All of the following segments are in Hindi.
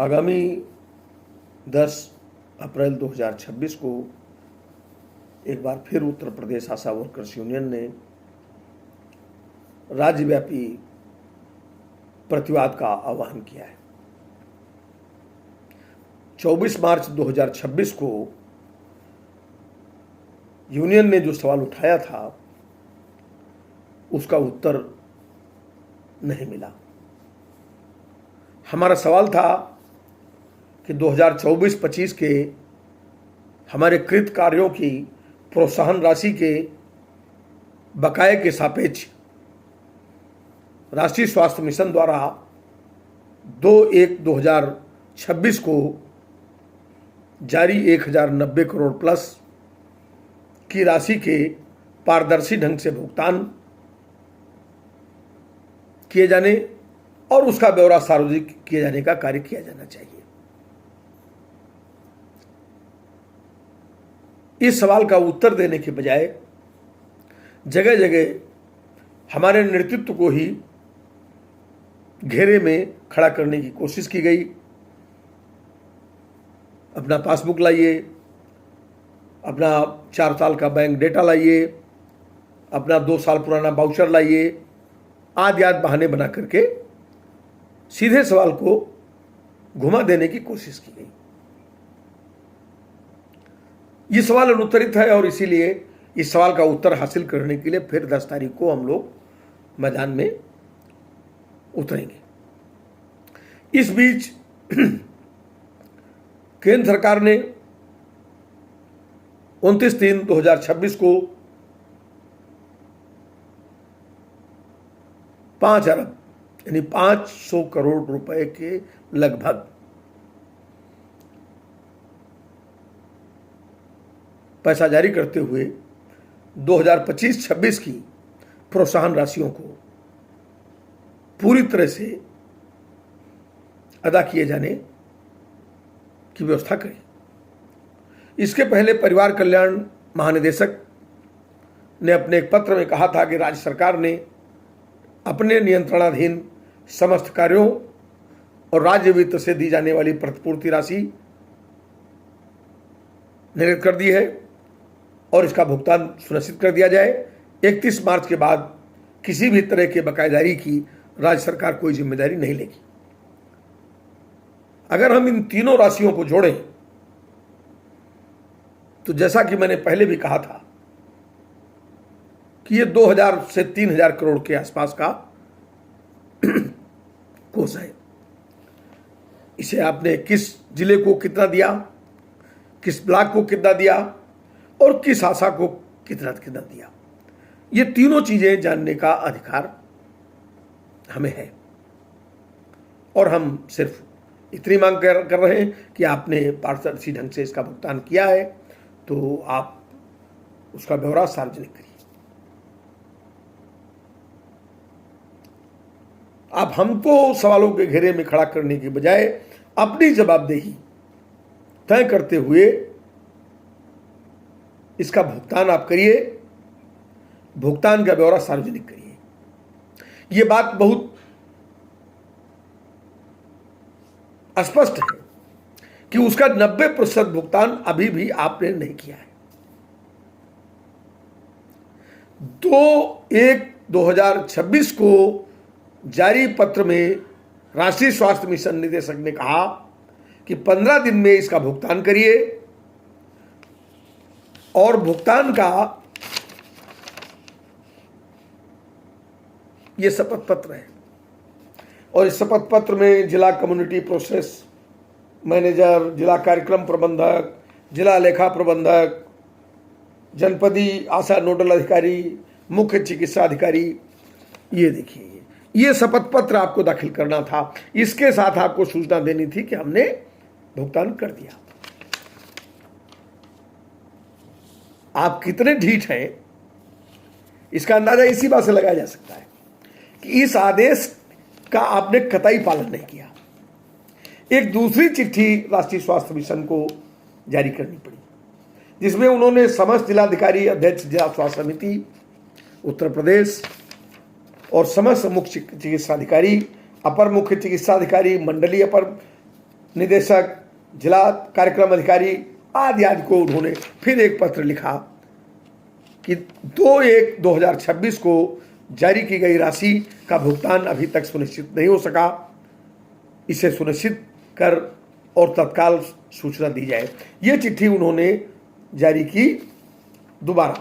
आगामी 10 अप्रैल 2026 को एक बार फिर उत्तर प्रदेश आशा वर्कर्स यूनियन ने राज्यव्यापी प्रतिवाद का आह्वान किया है। 24 मार्च 2026 को यूनियन ने जो सवाल उठाया था उसका उत्तर नहीं मिला। हमारा सवाल था कि 2024-25 के हमारे कृत कार्यों की प्रोत्साहन राशि के बकाये के सापेक्ष राष्ट्रीय स्वास्थ्य मिशन द्वारा 2/1/2026 को जारी 1090 करोड़ प्लस की राशि के पारदर्शी ढंग से भुगतान किए जाने और उसका ब्यौरा सार्वजनिक किए जाने का कार्य किया जाना चाहिए। इस सवाल का उत्तर देने के बजाय जगह जगह हमारे नेतृत्व को ही घेरे में खड़ा करने की कोशिश की गई। अपना पासबुक लाइए, अपना 4 साल का बैंक डेटा लाइए, अपना 2 साल पुराना वाउचर लाइए, आदि आदि बहाने बना करके सीधे सवाल को घुमा देने की कोशिश की गई। ये सवाल अनुत्तरित है और इसीलिए इस सवाल का उत्तर हासिल करने के लिए फिर 10 तारीख को हम लोग मैदान में उतरेंगे। इस बीच केंद्र सरकार ने 29/3/2026 को 5 अरब यानी 500 करोड़ रुपए के लगभग पैसा जारी करते हुए 2025-26 की प्रोत्साहन राशियों को पूरी तरह से अदा किए जाने की व्यवस्था करें। इसके पहले परिवार कल्याण महानिदेशक ने अपने एक पत्र में कहा था कि राज्य सरकार ने अपने नियंत्रणाधीन समस्त कार्यों और राज्य वित्त से दी जाने वाली प्रतिपूर्ति राशि निर्धारित कर दी है और इसका भुगतान सुनिश्चित कर दिया जाए। 31 मार्च के बाद किसी भी तरह के बकायेदारी की राज्य सरकार कोई जिम्मेदारी नहीं लेगी। अगर हम इन तीनों राशियों को जोड़ें तो जैसा कि मैंने पहले भी कहा था कि ये 2000 से 3000 करोड़ के आसपास का कोष है। इसे आपने किस जिले को कितना दिया, किस ब्लॉक को कितना दिया और किस आशा को कितना कितना दिया, ये तीनों चीजें जानने का अधिकार हमें है। और हम सिर्फ इतनी मांग कर रहे हैं कि आपने पारदर्शी ढंग से इसका भुगतान किया है तो आप उसका ब्यौरा सार्वजनिक करिए। आप हमको सवालों के घेरे में खड़ा करने की बजाय अपनी जवाबदेही तय करते हुए इसका भुगतान आप करिए, भुगतान का ब्यौरा सार्वजनिक करिए। यह बात बहुत स्पष्ट है कि उसका 90% भुगतान अभी भी आपने नहीं किया है। 2/1/2026 को जारी पत्र में राष्ट्रीय स्वास्थ्य मिशन निदेशक ने कहा कि 15 दिन में इसका भुगतान करिए और भुगतान का यह शपथ पत्र है। और इस शपथ पत्र में जिला कम्युनिटी प्रोसेस मैनेजर, जिला कार्यक्रम प्रबंधक, जिला लेखा प्रबंधक, जनपदी आशा नोडल अधिकारी, मुख्य चिकित्सा अधिकारी, ये देखिए ये शपथ पत्र आपको दाखिल करना था। इसके साथ आपको सूचना देनी थी कि हमने भुगतान कर दिया। आप कितने ढीठ हैं इसका अंदाजा इसी बात से लगाया जा सकता है कि इस आदेश का आपने कतई पालन नहीं किया। एक दूसरी चिट्ठी राष्ट्रीय स्वास्थ्य मिशन को जारी करनी पड़ी जिसमें उन्होंने समस्त जिलाधिकारी, अध्यक्ष जिला स्वास्थ्य समिति उत्तर प्रदेश और समस्त मुख्य चिकित्सा अधिकारी, अपर मुख्य चिकित्सा अधिकारी, मंडलीय अपर निदेशक, जिला कार्यक्रम अधिकारी आदि आदि को उन्होंने फिर एक पत्र लिखा कि 2/1/2026 को जारी की गई राशि का भुगतान अभी तक सुनिश्चित नहीं हो सका, इसे सुनिश्चित कर और तत्काल सूचना दी जाए। ये चिट्ठी उन्होंने जारी की दोबारा।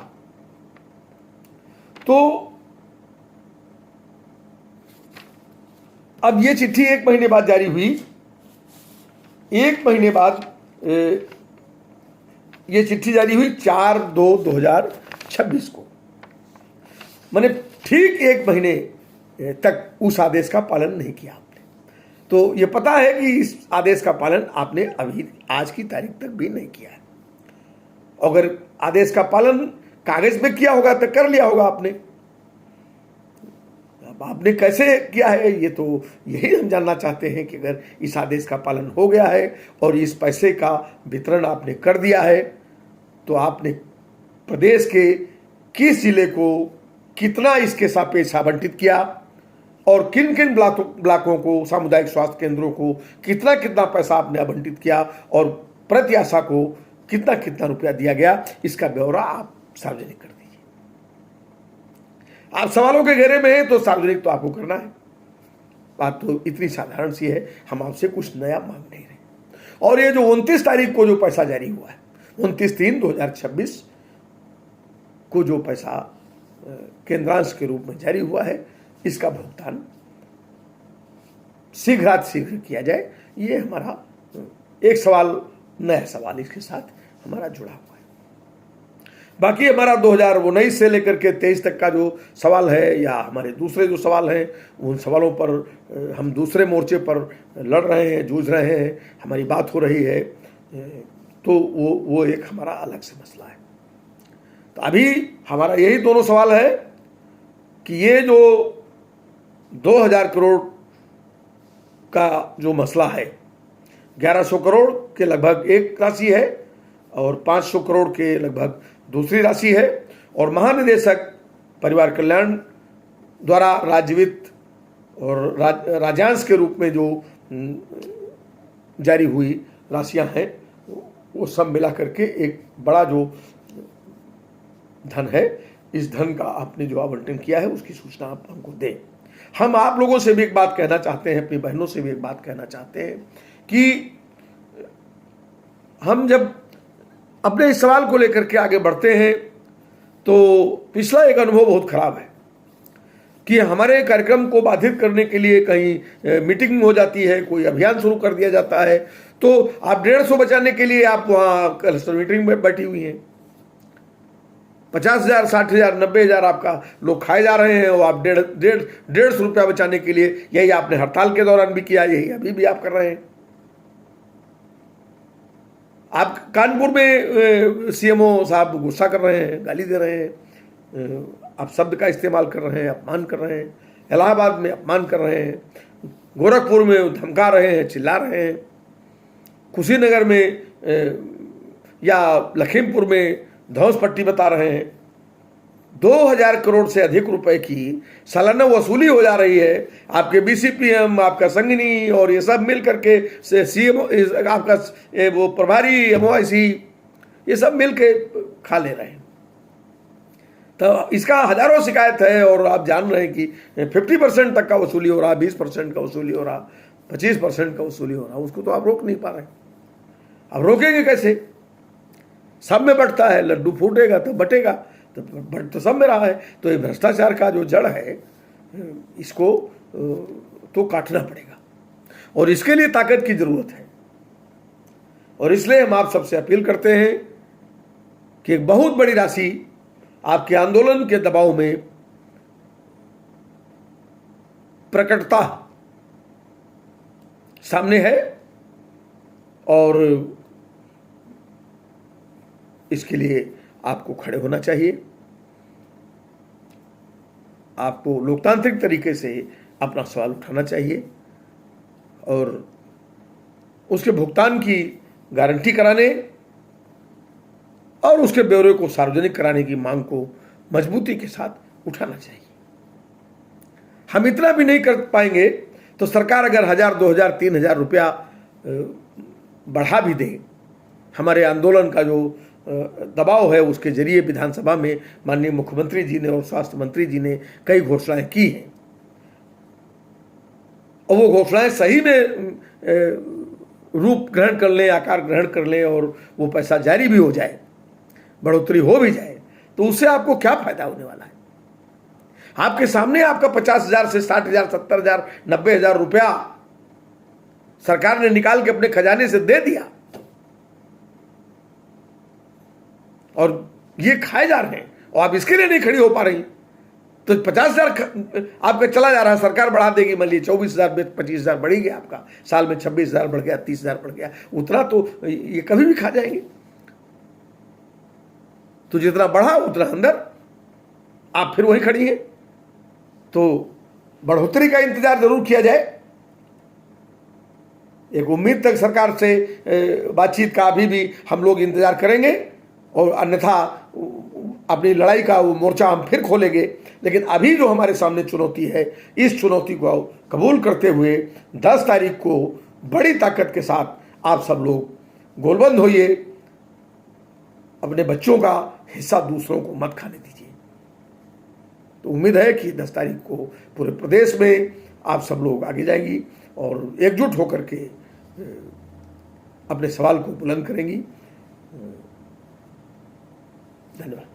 तो अब ये चिट्ठी 1 महीने बाद जारी हुई। 1 महीने बाद ये चिट्ठी जारी हुई 4/2/2026 को, मैंने ठीक 1 महीने तक उस आदेश का पालन नहीं किया आपने। तो ये पता है कि इस आदेश का पालन आपने अभी आज की तारीख तक भी नहीं किया है। अगर आदेश का पालन कागज में किया होगा तो कर लिया होगा आपने। अब आपने कैसे किया है ये तो यही हम जानना चाहते हैं कि अगर इस आदेश का पालन हो गया है और इस पैसे का वितरण आपने कर दिया है तो आपने प्रदेश के किस जिले को कितना इसके सापेक्ष आवंटित किया और किन किन ब्लॉकों को, सामुदायिक स्वास्थ्य केंद्रों को कितना कितना पैसा आपने आवंटित किया और प्रति आशा को कितना कितना रुपया दिया गया, इसका ब्यौरा आप सार्वजनिक कर दीजिए। आप सवालों के घेरे में हैं तो सार्वजनिक तो आपको करना है। बात तो इतनी साधारण सी है, हम आपसे कुछ नया मांग नहीं रहे। और ये जो 29 तारीख को जो पैसा जारी हुआ है, 29/3/2026 को जो पैसा केंद्रांश के रूप में जारी हुआ है, इसका भुगतान शीघ्रातिशीघ्र किया जाए। ये हमारा एक सवाल, नया सवाल इसके साथ हमारा जुड़ा हुआ है। बाकी हमारा 2019 से लेकर के 23 तक का जो सवाल है या हमारे दूसरे जो सवाल हैं, उन सवालों पर हम दूसरे मोर्चे पर लड़ रहे हैं, जूझ रहे हैं, हमारी बात हो रही है, तो वो एक हमारा अलग से मसला है। तो अभी हमारा यही दोनों सवाल है कि ये जो 2000 करोड़ का जो मसला है, 1100 करोड़ के लगभग एक राशि है और 500 करोड़ के लगभग दूसरी राशि है, और महानिदेशक परिवार कल्याण द्वारा राज्य वित्त और राज्यांश के रूप में जो जारी हुई राशियां हैं, वो सब मिला करके एक बड़ा जो धन है, इस धन का आपने जो आवंटन किया है उसकी सूचना आप हमको दें। हम आप लोगों से भी एक बात कहना चाहते हैं, अपनी बहनों से भी एक बात कहना चाहते हैं कि हम जब अपने इस सवाल को लेकर के आगे बढ़ते हैं तो पिछला एक अनुभव बहुत खराब है कि हमारे कार्यक्रम को बाधित करने के लिए कहीं मीटिंग हो जाती है, कोई अभियान शुरू कर दिया जाता है, तो आप 150 बचाने के लिए आप वहाँ क्लस्टर मीटिंग में बैठी हुई हैं। 50,000, 60,000, 90,000 आपका लोग खाए जा रहे हैं और आप 150 रुपया बचाने के लिए, यही आपने हड़ताल के दौरान भी किया, यही अभी भी आप कर रहे हैं। आप कानपुर में सीएमओ साहब गुस्सा कर रहे हैं, गाली दे रहे हैं, आप शब्द का इस्तेमाल कर रहे हैं, अपमान कर रहे हैं, इलाहाबाद में अपमान कर रहे हैं, गोरखपुर में धमका रहे हैं, चिल्ला रहे हैं, कुशीनगर में या लखीमपुर में धौंस पट्टी बता रहे हैं। 2000 करोड़ से अधिक रुपए की सालाना वसूली हो जा रही है। आपके बीसीपीएम, आपका संगनी और ये सब मिल करके सीएम, आपका वो प्रभारी एमओआईसी, ये सब मिल के खा ले रहे हैं। तो इसका हजारों शिकायत है और आप जान रहे हैं कि 50% तक का वसूली हो रहा, 20% का वसूली हो रहा, 25% का वसूली हो रहा। उसको तो आप रोक नहीं पा रहे। अब रोकेंगे कैसे? सब में बंटता है, लड्डू फूटेगा तो बटेगा, तो बट तो सब में रहा है। तो ये भ्रष्टाचार का जो जड़ है, इसको तो काटना पड़ेगा और इसके लिए ताकत की जरूरत है। और इसलिए हम आप सबसे अपील करते हैं कि एक बहुत बड़ी राशि आपके आंदोलन के दबाव में प्रकटता सामने है और इसके लिए आपको खड़े होना चाहिए। आपको लोकतांत्रिक तरीके से अपना सवाल उठाना चाहिए और उसके भुगतान की गारंटी कराने और उसके ब्यौरे को सार्वजनिक कराने की मांग को मजबूती के साथ उठाना चाहिए। हम इतना भी नहीं कर पाएंगे तो सरकार अगर 1000, 2000, 3000 रुपया बढ़ा भी दें। हमारे आंदोलन का जो दबाव है उसके जरिए विधानसभा में माननीय मुख्यमंत्री जी ने और स्वास्थ्य मंत्री जी ने कई घोषणाएं की हैं, और वो घोषणाएं सही में रूप ग्रहण कर लें, आकार ग्रहण कर लें और वो पैसा जारी भी हो जाए, बढ़ोतरी हो भी जाए, तो उससे आपको क्या फायदा होने वाला है? आपके सामने आपका 50,000 से 60,000, 70,000, 90,000 रुपया सरकार ने निकाल के अपने खजाने से दे दिया और ये खाए जा रहे हैं, और आप इसके लिए नहीं खड़ी हो पा रही। तो 50,000 आपका चला जा रहा है, सरकार बढ़ा देगी, मान लीजिए 24,000 में 25,000 बढ़ गया आपका, साल में 26,000 बढ़ गया, 30,000 बढ़ गया, उतना तो ये कभी भी खा जाएंगे। तो जितना बढ़ा उतना अंदर, आप फिर वहीं खड़ी हैं। तो बढ़ोतरी का इंतजार जरूर किया जाए। एक उम्मीद तक सरकार से बातचीत का अभी भी हम लोग इंतजार करेंगे, और अन्यथा अपनी लड़ाई का वो मोर्चा हम फिर खोलेंगे। लेकिन अभी जो हमारे सामने चुनौती है, इस चुनौती को कबूल करते हुए 10 तारीख को बड़ी ताकत के साथ आप सब लोग गोलबंद होइए, अपने बच्चों का हिस्सा दूसरों को मत खाने दीजिए। तो उम्मीद है कि 10 तारीख को पूरे प्रदेश में आप सब लोग आगे जाएंगी और एकजुट होकर के अपने सवाल को बुलंद करेंगी। धन्यवाद।